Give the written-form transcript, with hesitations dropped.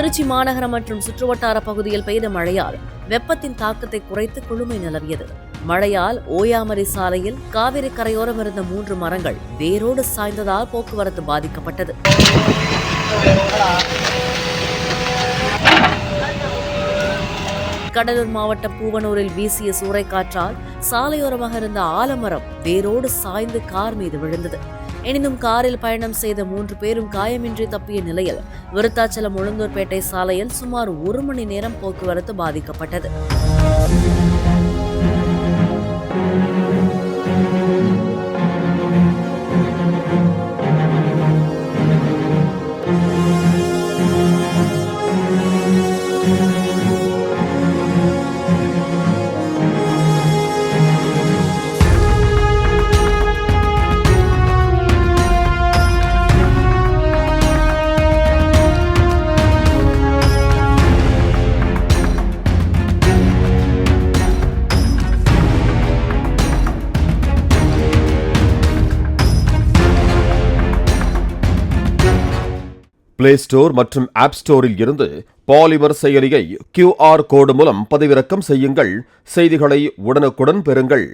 திருச்சி மாநகரம் மற்றும் சுற்றுவட்டார பகுதியில் பெய்த மழையால் வெப்பத்தின் தாக்கத்தை குறைத்து குளுமை நிலவியது. மழையால் ஓயாமரி சாலையில் காவிரி கரையோரம் இருந்த 3 மரங்கள் வேரோடு சாய்ந்ததால் போக்குவரத்து பாதிக்கப்பட்டது. கடலூர் மாவட்டம் பூவனூரில் வீசிய சூறைக்காற்றால் சாலையோரமாக இருந்த ஆலமரம் வேரோடு சாய்ந்து கார் மீது விழுந்தது. எனினும் காரில் பயணம் செய்த 3 பேரும் காயமின்றி தப்பிய நிலையில் விருத்தாச்சலம் உளுந்தூர்பேட்டை சாலையில் சுமார் 1 மணி நேரம் போக்குவரத்து பாதிக்கப்பட்டது. பிளே ஸ்டோர் மற்றும் ஆப் ஸ்டோரில் இருந்து பாலிமர் செயலியை QR கோடு மூலம் பதிவிறக்கம் செய்யுங்கள். செய்திகளை உடனுக்குடன் பெறுங்கள்.